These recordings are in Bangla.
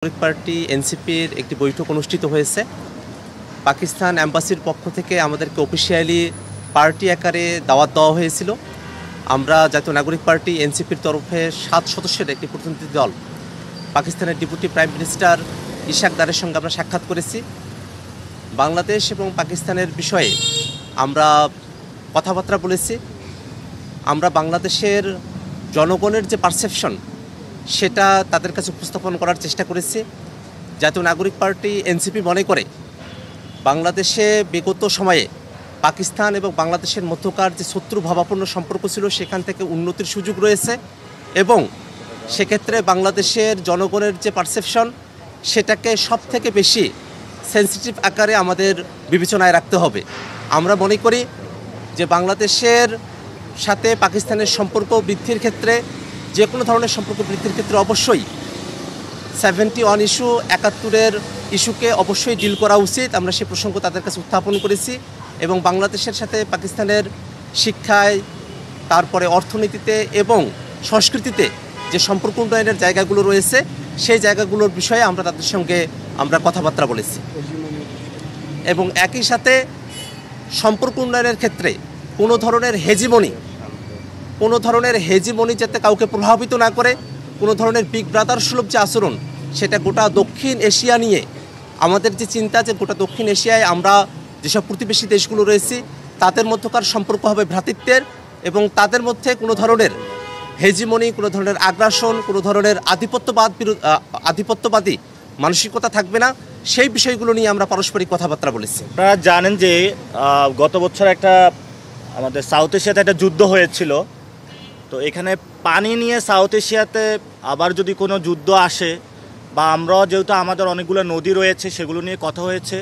নাগরিক পার্টি এনসিপির একটি বৈঠক অনুষ্ঠিত হয়েছে। পাকিস্তান অ্যাম্বাসির পক্ষ থেকে আমাদেরকে অফিসিয়ালি পার্টি আকারে দাওয়াত দেওয়া হয়েছিল। আমরা জাতীয় নাগরিক পার্টি এনসিপির তরফে 7 সদস্যের একটি প্রতিনিধি দল পাকিস্তানের ডেপুটি প্রাইম মিনিস্টার ইশাক দারের সঙ্গে আমরা সাক্ষাৎ করেছি। বাংলাদেশ এবং পাকিস্তানের বিষয়ে আমরা কথাবার্তা বলেছি। আমরা বাংলাদেশের জনগণের যে পারসেপশন সেটা তাদের কাছে উপস্থাপন করার চেষ্টা করেছি। জাতীয় নাগরিক পার্টি এনসিপি মনে করে বাংলাদেশে বিগত সময়ে পাকিস্তান এবং বাংলাদেশের মধ্যকার যে শত্রুভাবাপন্ন সম্পর্ক ছিল সেখান থেকে উন্নতির সুযোগ রয়েছে এবং সেক্ষেত্রে বাংলাদেশের জনগণের যে পারসেপশন সেটাকে সব থেকে বেশি সেন্সিটিভ আকারে আমাদের বিবেচনায় রাখতে হবে। আমরা মনে করি যে বাংলাদেশের সাথে পাকিস্তানের সম্পর্ক বৃদ্ধির ক্ষেত্রে যে কোনো ধরনের সম্পর্ক বৃদ্ধির ক্ষেত্রে অবশ্যই 71 ইস্যু 71-এর ইস্যুকে অবশ্যই ডিল করা উচিত। আমরা সে প্রসঙ্গ তাদের কাছে উত্থাপন করেছি এবং বাংলাদেশের সাথে পাকিস্তানের শিক্ষায়, তারপরে অর্থনীতিতে এবং সংস্কৃতিতে যে সম্পর্ক উন্নয়নের জায়গাগুলো রয়েছে সেই জায়গাগুলোর বিষয়ে আমরা তাদের সঙ্গে কথাবার্তা বলেছি এবং একই সাথে সম্পর্ক উন্নয়নের ক্ষেত্রে কোনো ধরনের হেজিমনি যাতে কাউকে প্রভাবিত না করে, কোনো ধরনের বিগ ব্রাদার সুলভ যে আচরণ সেটা গোটা দক্ষিণ এশিয়া নিয়ে আমাদের যে চিন্তা যে গোটা দক্ষিণ এশিয়ায় আমরা যেসব প্রতিবেশী দেশগুলো রয়েছি তাদের মধ্যকার সম্পর্ক হবে ভ্রাতৃত্বের এবং তাদের মধ্যে কোনো ধরনের হেজিমনি, কোনো ধরনের আগ্রাসন, কোনো ধরনের আধিপত্যবাদী মানসিকতা থাকবে না। সেই বিষয়গুলো নিয়ে আমরা পারস্পরিক কথাবার্তা বলেছি। আপনারা জানেন যে গত বছর আমাদের সাউথ এশিয়াতে একটা যুদ্ধ হয়েছিল। তো এখানে পানি নিয়ে সাউথ এশিয়াতে আবার যদি কোনো যুদ্ধ আসে বা আমরাও যেহেতু আমাদের অনেকগুলো নদী রয়েছে সেগুলো নিয়ে কথা হয়েছে।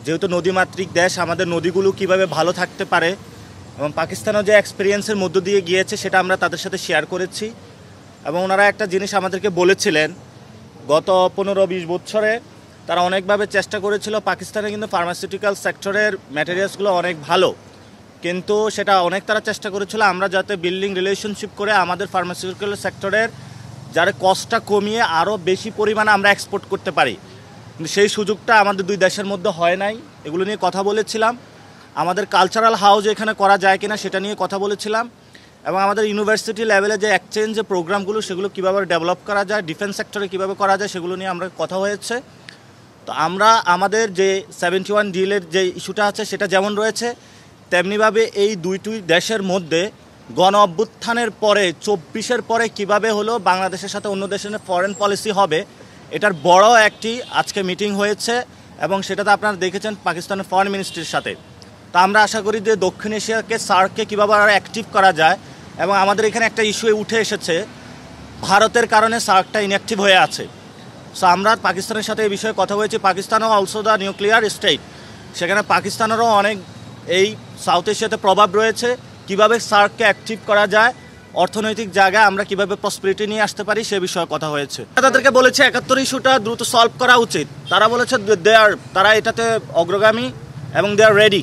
যেহেতু নদীমাতৃক দেশ, আমাদের নদীগুলো কিভাবে ভালো থাকতে পারে এবং পাকিস্তানও যে এক্সপিরিয়েন্সের মধ্য দিয়ে গিয়েছে সেটা আমরা তাদের সাথে শেয়ার করেছি এবং ওনারা একটা জিনিস আমাদেরকে বলেছিলেন, গত 15-20 বছরে তারা অনেকভাবে চেষ্টা করেছিল। পাকিস্তানে কিন্তু ফার্মাসিউটিক্যাল সেক্টরের ম্যাটেরিয়ালসগুলো অনেক ভালো, কিন্তু সেটা অনেক তারা চেষ্টা করেছিল আমরা যাতে বিল্ডিং রিলেশনশিপ করে আমাদের ফার্মাসিউটিক্যাল সেক্টরের যারা কস্টটা কমিয়ে আরও বেশি পরিমাণে আমরা এক্সপোর্ট করতে পারি, কিন্তু সেই সুযোগটা আমাদের দুই দেশের মধ্যে হয় নাই। এগুলো নিয়ে কথা বলেছিলাম। আমাদের কালচারাল হাউস এখানে করা যায় কিনা সেটা নিয়ে কথা বলেছিলাম এবং আমাদের ইউনিভার্সিটি লেভেলে যে এক্সচেঞ্জ যে প্রোগ্রামগুলো সেগুলো কীভাবে ডেভেলপ করা যায়, ডিফেন্স সেক্টরে কীভাবে করা যায় সেগুলো নিয়ে আমরা কথা হয়েছে। তো আমরা আমাদের যে 71 ডিলের যে ইস্যুটা আছে সেটা যেমন রয়েছে তেমনিভাবে এই দুইটি দেশের মধ্যে গণ অভ্যুত্থানের পরে 24-এর পরে কিভাবে হলো বাংলাদেশের সাথে অন্য দেশের ফরেন পলিসি হবে এটার বড় একটি আজকে মিটিং হয়েছে এবং সেটাতে আপনারা দেখেছেন পাকিস্তানের ফরেন মিনিস্ট্রির সাথে। তা আমরা আশা করি যে দক্ষিণ এশিয়াকে সার্ককে কীভাবে আরও অ্যাক্টিভ করা যায় এবং আমাদের এখানে একটা ইস্যু উঠে এসেছে, ভারতের কারণে সার্কটা ইনঅ্যাক্টিভ হয়ে আছে। সো আমরা পাকিস্তানের সাথে এই বিষয়ে কথা বলেছি। পাকিস্তানও অলসো দ্য নিউক্লিয়ার স্টেট, সেখানে পাকিস্তানেরও অনেক এই সাউথ এশিয়াতে প্রভাব রয়েছে। কিভাবে সার্ককে অ্যাক্টিভ করা যায়, অর্থনৈতিক জায়গায় আমরা কিভাবে প্রসপেরিটি নিয়ে আসতে পারি সে বিষয়ে কথা হয়েছে। তাদেরকে বলেছে 71 ইস্যুটা দ্রুত সলভ করা উচিত। তারা বলেছে তারা এটাতে অগ্রগামী এবং দে আর রেডি।